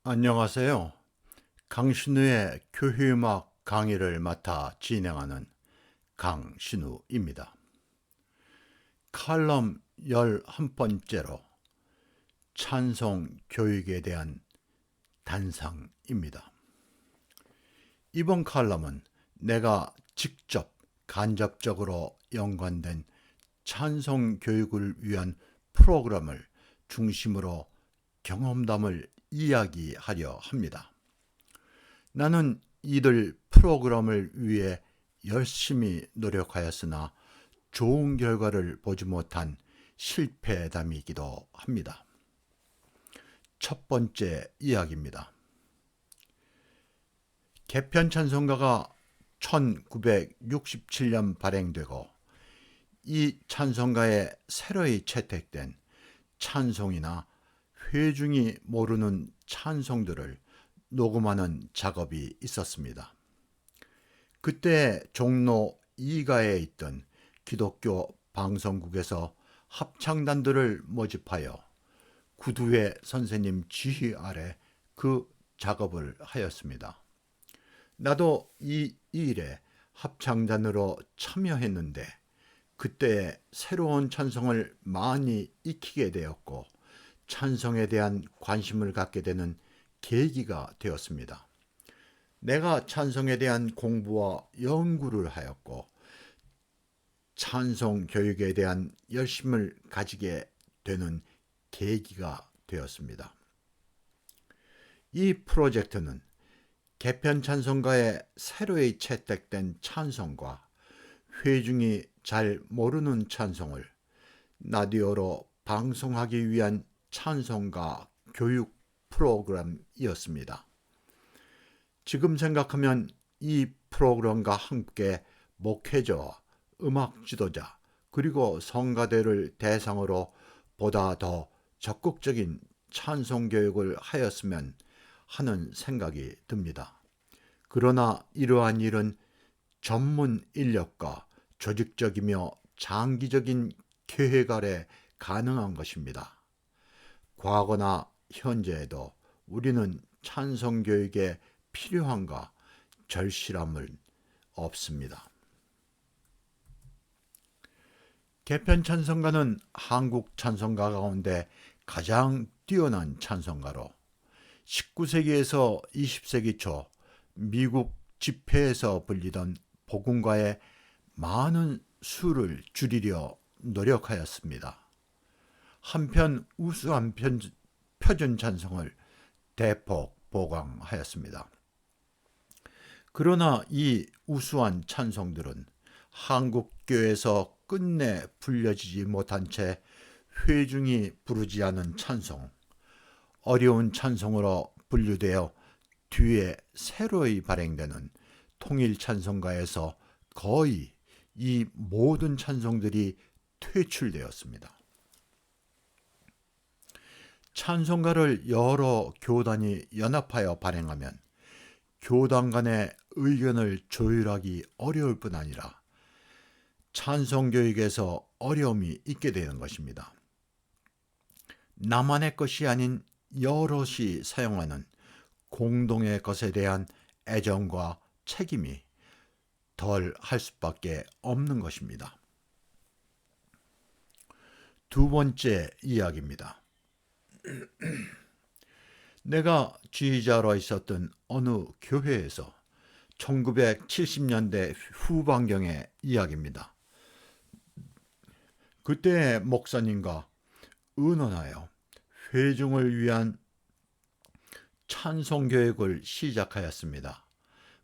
안녕하세요. 강신우의 교회음악 강의를 맡아 진행하는 강신우입니다. 칼럼 11번째로 찬송 교육에 대한 단상입니다. 이번 칼럼은 내가 직접 간접적으로 연관된 찬송 교육을 위한 프로그램을 중심으로 경험담을 이야기하려 합니다. 나는 이들 프로그램을 위해 열심히 노력하였으나 좋은 결과를 보지 못한 실패담이기도 합니다. 첫 번째 이야기입니다. 개편 찬송가가 1967년 발행되고 이 찬송가에 새로이 채택된 찬송이나 회중이 모르는 찬송들을 녹음하는 작업이 있었습니다. 그때 종로 2가에 있던 기독교 방송국에서 합창단들을 모집하여 구두회 선생님 지휘 아래 그 작업을 하였습니다. 나도 이 일에 합창단으로 참여했는데 그때 새로운 찬송을 많이 익히게 되었고 찬송에 대한 관심을 갖게 되는 계기가 되었습니다. 내가 찬송에 대한 공부와 연구를 하였고 찬송 교육에 대한 열심을 가지게 되는 계기가 되었습니다. 이 프로젝트는 개편 찬송가에 새로이 채택된 찬송과 회중이 잘 모르는 찬송을 라디오로 방송하기 위한 찬송가 교육 프로그램이었습니다. 지금 생각하면 이 프로그램과 함께 목회자와 음악 지도자 그리고 성가대를 대상으로 보다 더 적극적인 찬송 교육을 하였으면 하는 생각이 듭니다. 그러나 이러한 일은 전문 인력과 조직적이며 장기적인 계획 아래 가능한 것입니다. 과거나 현재에도 우리는 찬송 교육에 필요함과 절실함은 없습니다. 개편 찬송가는 한국 찬송가 가운데 가장 뛰어난 찬송가로 19세기에서 20세기 초 미국 집회에서 불리던 복음가에 많은 수를 줄이려 노력하였습니다. 한편 우수한 표준 찬송을 대폭 보강하였습니다. 그러나 이 우수한 찬송들은 한국 교회에서 끝내 불려지지 못한 채 회중이 부르지 않은 찬송, 어려운 찬송으로 분류되어 뒤에 새로이 발행되는 통일 찬송가에서 거의 이 모든 찬송들이 퇴출되었습니다. 찬송가를 여러 교단이 연합하여 발행하면 교단 간의 의견을 조율하기 어려울 뿐 아니라 찬송교육에서 어려움이 있게 되는 것입니다. 나만의 것이 아닌 여럿이 사용하는 공동의 것에 대한 애정과 책임이 덜 할 수밖에 없는 것입니다. 두 번째 이야기입니다. 내가 지휘자로 있었던 어느 교회에서 1970년대 후반경의 이야기입니다. 그때 목사님과 의논하여 회중을 위한 찬송 교육을 시작하였습니다.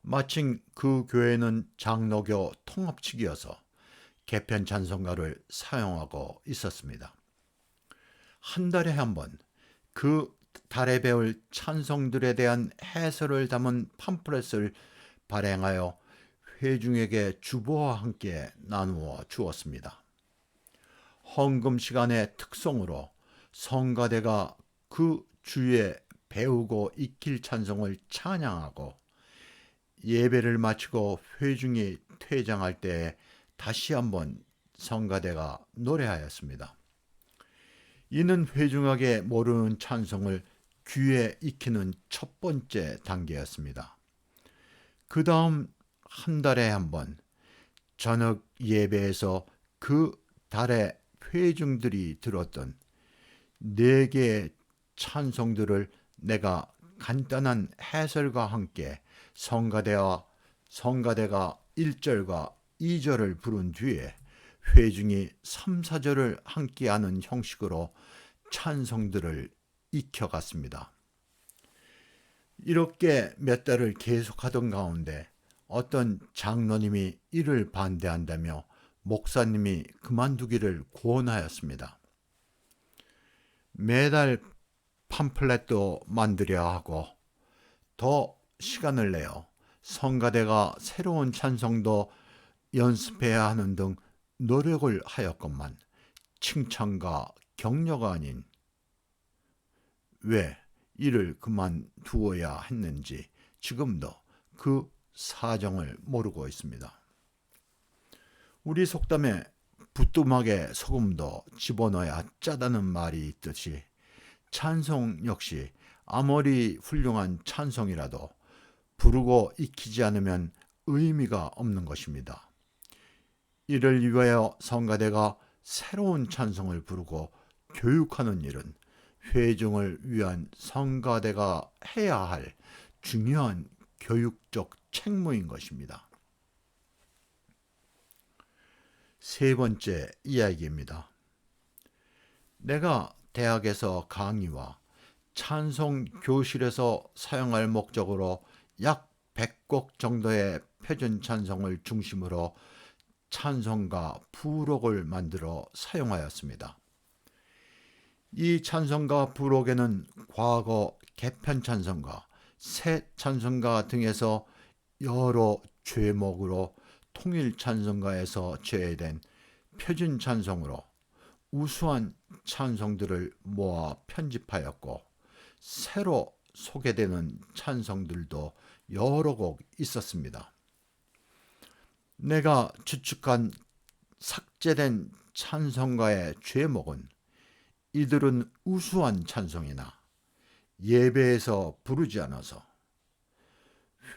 마침 그 교회는 장로교 통합측이어서 개편 찬송가를 사용하고 있었습니다. 한 달에 한 번 그 달에 배울 찬송들에 대한 해설을 담은 팜플렛을 발행하여 회중에게 주보와 함께 나누어 주었습니다. 헌금 시간의 특성으로 성가대가 그 주에 배우고 익힐 찬송을 찬양하고 예배를 마치고 회중이 퇴장할 때 다시 한번 성가대가 노래하였습니다. 이는 회중에게 모르는 찬송을 귀에 익히는 첫 번째 단계였습니다. 그 다음 한 달에 한 번 저녁 예배에서 그 달의 회중들이 들었던 4개의 찬송들을 내가 간단한 해설과 함께 성가대가 1절과 2절을 부른 뒤에 회중이 3, 4절을 함께하는 형식으로 찬송들을 익혀갔습니다. 이렇게 몇 달을 계속하던 가운데 어떤 장로님이 이를 반대한다며 목사님이 그만두기를 고언하였습니다. 매달 팜플렛도 만들어야 하고 더 시간을 내어 성가대가 새로운 찬송도 연습해야 하는 등 노력을 하였건만 칭찬과 격려가 아닌 왜 이를 그만두어야 했는지 지금도 그 사정을 모르고 있습니다. 우리 속담에 부뚜막에 소금도 집어넣어야 짜다는 말이 있듯이 찬송 역시 아무리 훌륭한 찬송이라도 부르고 익히지 않으면 의미가 없는 것입니다. 이를 위하여 성가대가 새로운 찬송을 부르고 교육하는 일은 회중을 위한 성가대가 해야 할 중요한 교육적 책무인 것입니다. 세 번째 이야기입니다. 내가 대학에서 강의와 찬송 교실에서 사용할 목적으로 약 100곡 정도의 표준 찬송을 중심으로 찬송가 부록을 만들어 사용하였습니다. 이 찬송가 부록에는 과거 개편 찬송가, 새 찬송가 등에서 여러 죄목으로 통일 찬송가에서 제외된 표준 찬송으로 우수한 찬송들을 모아 편집하였고 새로 소개되는 찬송들도 여러 곡 있었습니다. 내가 추측한 삭제된 찬송가의 죄목은 이들은 우수한 찬송이나 예배에서 부르지 않아서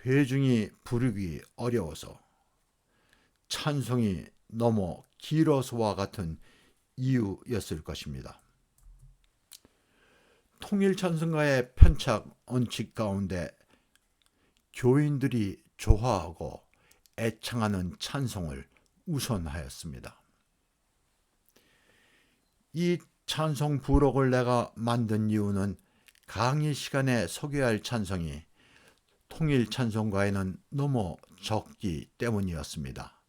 회중이 부르기 어려워서 찬송이 너무 길어서와 같은 이유였을 것입니다. 통일 찬송가의 편착 원칙 가운데 교인들이 좋아하고 애창하는 찬송을 우선하였습니다. 이 찬송 부록을 내가 만든 이유는 강의 시간에 소개할 찬송이 통일 찬송가에는 너무 적기 때문이었습니다.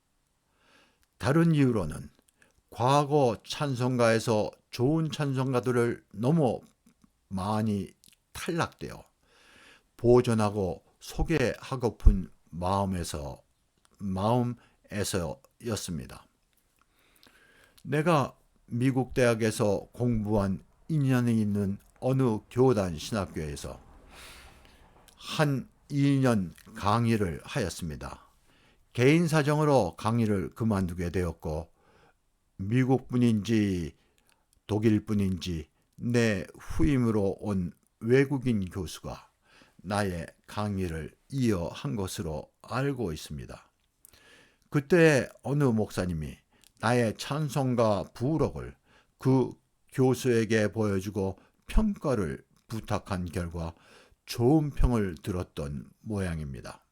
다른 이유로는 과거 찬송가에서 좋은 찬송가들을 너무 많이 탈락되어 보존하고 소개하고픈 마음에서였습니다. 내가 미국 대학에서 공부한 인연이 있는 어느 교단 신학교에서 한 2년 강의를 하였습니다. 개인 사정으로 강의를 그만두게 되었고 미국 분인지 독일 분인지 내 후임으로 온 외국인 교수가 나의 강의를 이어한 것으로 알고 있습니다. 그때 어느 목사님이 나의 찬송가 부록을 그 교수에게 보여주고 평가를 부탁한 결과 좋은 평을 들었던 모양입니다.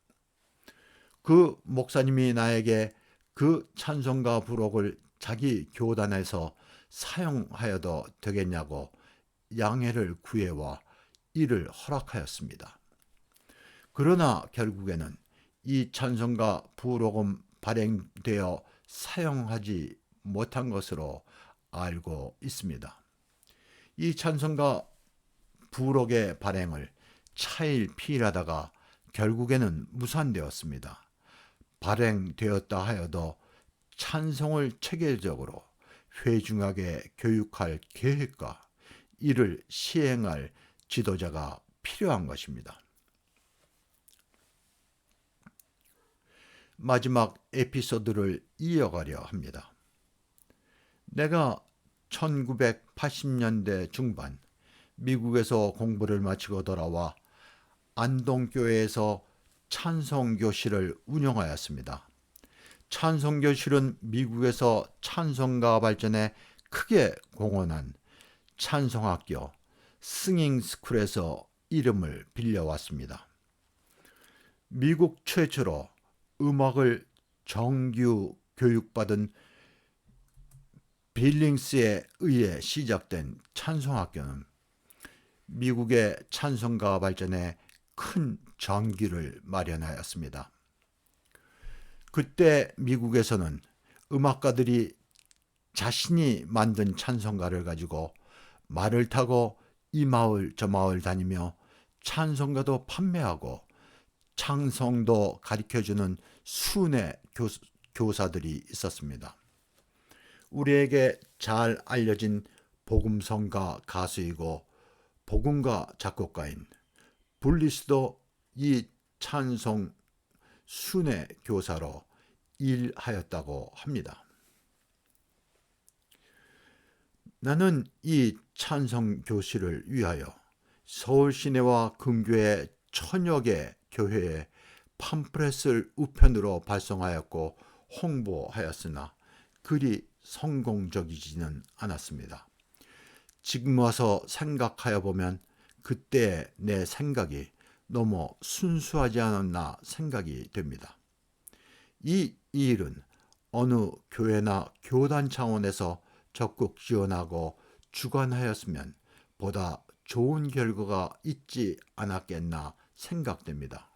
그 목사님이 나에게 그 찬송가 부록을 자기 교단에서 사용하여도 되겠냐고 양해를 구해와 이를 허락하였습니다. 그러나 결국에는 이 찬송가 부록은 발행되어 사용하지 못한 것으로 알고 있습니다. 이 찬송가 부록의 발행을 차일 피일하다가 결국에는 무산되었습니다. 발행되었다 하여도 찬송을 체계적으로 회중하게 교육할 계획과 이를 시행할 지도자가 필요한 것입니다. 마지막 에피소드를 이어가려 합니다. 내가 1980년대 중반 미국에서 공부를 마치고 돌아와 안동교회에서 찬송교실을 운영하였습니다. 찬송교실은 미국에서 찬송가 발전에 크게 공헌한 찬송학교 싱잉스쿨에서 이름을 빌려왔습니다. 미국 최초로 음악을 정규 교육받은 빌링스에 의해 시작된 찬송학교는 미국의 찬송가 발전에 큰 전기를 마련하였습니다. 그때 미국에서는 음악가들이 자신이 만든 찬송가를 가지고 말을 타고 이 마을 저 마을 다니며 찬송가도 판매하고 찬송도 가르쳐주는 순회 교사들이 있었습니다. 우리에게 잘 알려진 복음성가 가수이고 복음가 작곡가인 블리스도 이 찬송 순회 교사로 일하였다고 합니다. 나는 이 찬송 교실을 위하여 서울 시내와 근교의 천여 개 교회에 팜플렛을 우편으로 발송하였고 홍보하였으나 그리 성공적이지는 않았습니다. 지금 와서 생각하여 보면 그때 내 생각이 너무 순수하지 않았나 생각이 됩니다. 이 일은 어느 교회나 교단 차원에서 적극 지원하고 주관하였으면 보다 좋은 결과가 있지 않았겠나 생각됩니다.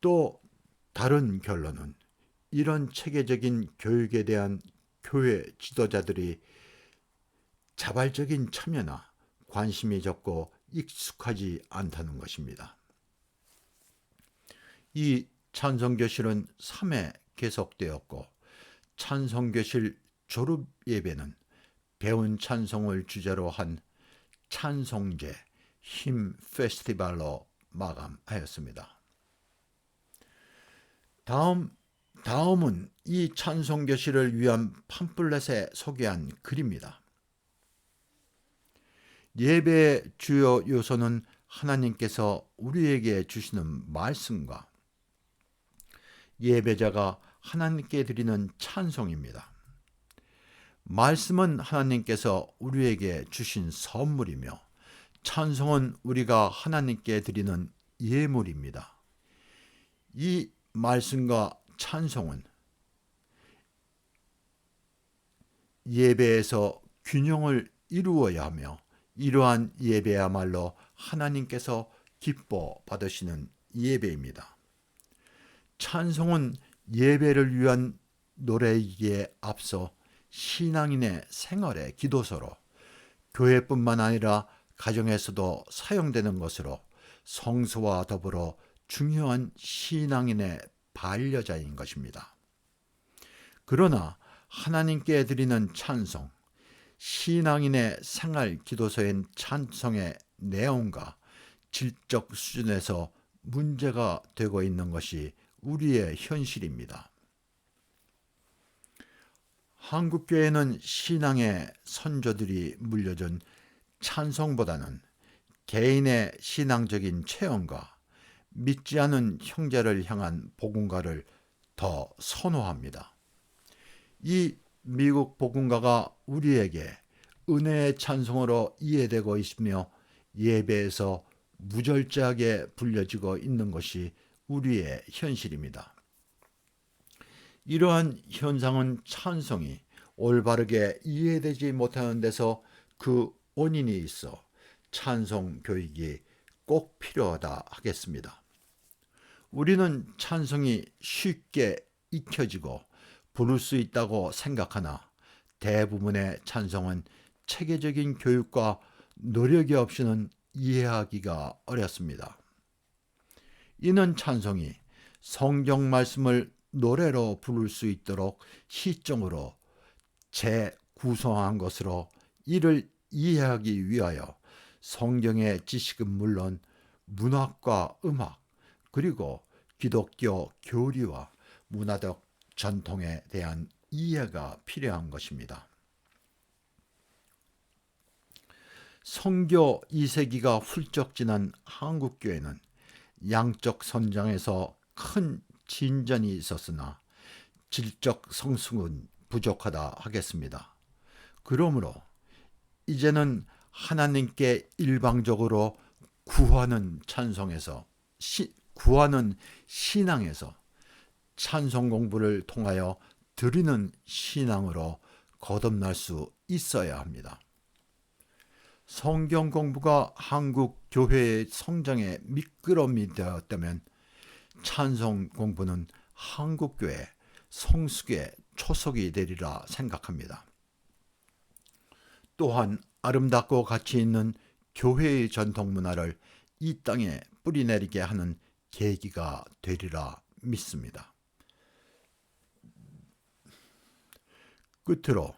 또 다른 결론은 이런 체계적인 교육에 대한 교회 지도자들이 자발적인 참여나 관심이 적고 익숙하지 않다는 것입니다. 이 찬송교실은 3회 계속되었고 찬송교실 졸업 예배는 배운 찬송을 주제로 한 찬송제 힘 페스티벌로 마감하였습니다. 다음은 이 찬송교실을 위한 팜플렛에 소개한 글입니다. 예배의 주요 요소는 하나님께서 우리에게 주시는 말씀과 예배자가 하나님께 드리는 찬송입니다. 말씀은 하나님께서 우리에게 주신 선물이며 찬송은 우리가 하나님께 드리는 예물입니다. 이 말씀과 찬송은 예배에서 균형을 이루어야 하며 이러한 예배야말로 하나님께서 기뻐 받으시는 예배입니다. 찬송은 예배를 위한 노래이기에 앞서 신앙인의 생활의 기도서로 교회뿐만 아니라 가정에서도 사용되는 것으로 성서와 더불어 중요한 신앙인의 반려자인 것입니다. 그러나 하나님께 드리는 찬송, 신앙인의 생활 기도서인 찬송의 내용과 질적 수준에서 문제가 되고 있는 것이 우리의 현실입니다. 한국교회는 신앙의 선조들이 물려준 찬송보다는 개인의 신앙적인 체험과 믿지 않은 형제를 향한 복음가를 더 선호합니다. 이 미국 복음가가 우리에게 은혜의 찬송으로 이해되고 있으며 예배에서 무절제하게 불려지고 있는 것이 우리의 현실입니다. 이러한 현상은 찬송이 올바르게 이해되지 못하는 데서 그 원인이 있어 찬송 교육이 꼭 필요하다 하겠습니다. 우리는 찬송이 쉽게 익혀지고 부를 수 있다고 생각하나 대부분의 찬송은 체계적인 교육과 노력이 없이는 이해하기가 어렵습니다. 이는 찬송이 성경 말씀을 노래로 부를 수 있도록 시점으로 재구성한 것으로 이를 이해하기 위하여 성경의 지식은 물론 문학과 음악 그리고 기독교 교리와 문화적 전통에 대한 이해가 필요한 것입니다. 성교 2세기가 훌쩍 지난 한국교회는 양적 선장에서 큰 진전이 있었으나 질적 성숙은 부족하다 하겠습니다. 그러므로 이제는 하나님께 일방적으로 구하는 신앙에서 찬송 공부를 통하여 드리는 신앙으로 거듭날 수 있어야 합니다. 성경 공부가 한국 교회의 성장에 미끄럼이 되었다면 찬송 공부는 한국 교회 성숙의 초석이 되리라 생각합니다. 또한 아름답고 가치 있는 교회의 전통 문화를 이 땅에 뿌리내리게 하는 계기가 되리라 믿습니다. 끝으로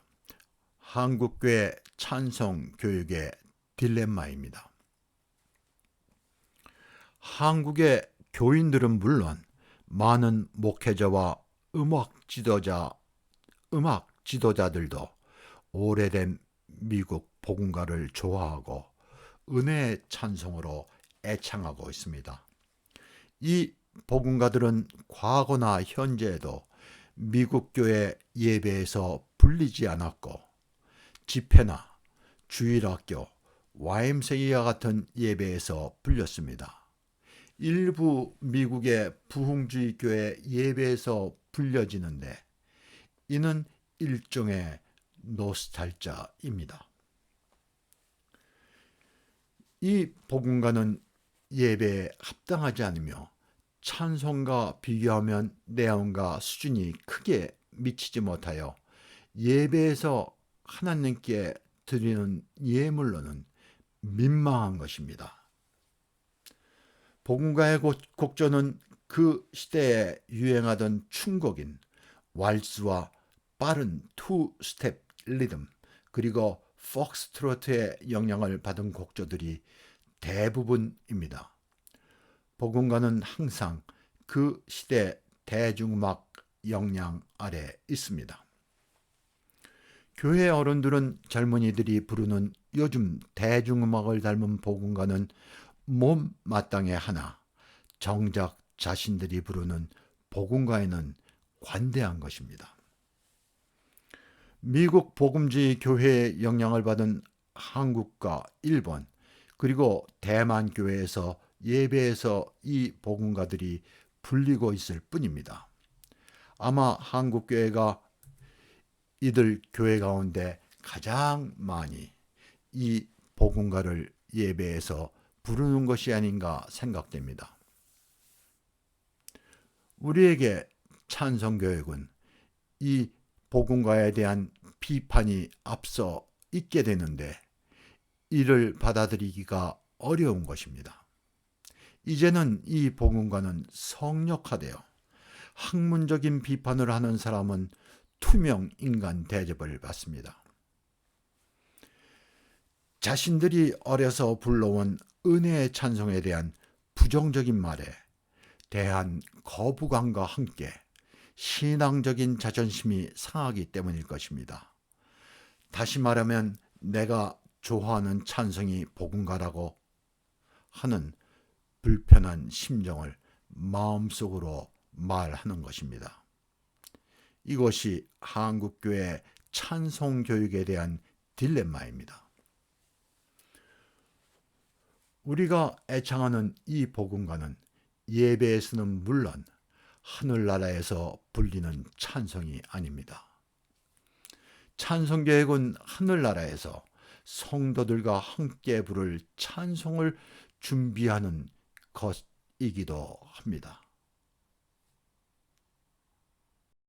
한국교회 찬송 교육의 딜레마입니다. 한국의 교인들은 물론 많은 목회자와 음악 지도자들도 오래된 미국 복음가를 좋아하고 은혜의 찬송으로 애창하고 있습니다. 이 복음가들은 과거나 현재에도 미국 교회 예배에서 불리지 않았고 집회나 주일학교, YMCA와 같은 예배에서 불렸습니다. 일부 미국의 부흥주의 교회 예배에서 불려지는데 이는 일종의 노스탈자입니다. 이 복음가는 예배에 합당하지 않으며 찬송과 비교하면 내용과 수준이 크게 미치지 못하여 예배에서 하나님께 드리는 예물로는 민망한 것입니다. 복음가의 곡조는 그 시대에 유행하던 춤곡인 왈스와 빠른 투 스텝 리듬 그리고 폭스트로트의 영향을 받은 곡조들이 대부분입니다. 복음가는 항상 그 시대 대중음악 영향 아래 있습니다. 교회 어른들은 젊은이들이 부르는 요즘 대중음악을 닮은 복음가는 몸마땅해 하나 정작 자신들이 부르는 복음가에는 관대한 것입니다. 미국 복음주의 교회의 영향을 받은 한국과 일본 그리고 대만 교회에서 예배에서 이 복음가들이 불리고 있을 뿐입니다. 아마 한국 교회가 이들 교회 가운데 가장 많이 이 복음가를 예배에서 부르는 것이 아닌가 생각됩니다. 우리에게 찬송교육은 이 복음가에 대한 비판이 앞서 있게 되는데 이를 받아들이기가 어려운 것입니다. 이제는 이 복음가는 성역화되어 학문적인 비판을 하는 사람은 투명 인간 대접을 받습니다. 자신들이 어려서 불러온 은혜의 찬송에 대한 부정적인 말에 대한 거부감과 함께 신앙적인 자존심이 상하기 때문일 것입니다. 다시 말하면 내가 좋아하는 찬송이 복음가라고 하는 불편한 심정을 마음속으로 말하는 것입니다. 이것이 한국교회 찬송교육에 대한 딜레마입니다. 우리가 애창하는 이 복음가는 예배에서는 물론 하늘나라에서 불리는 찬송이 아닙니다. 찬송교육은 하늘나라에서 성도들과 함께 부를 찬송을 준비하는 것이기도 합니다.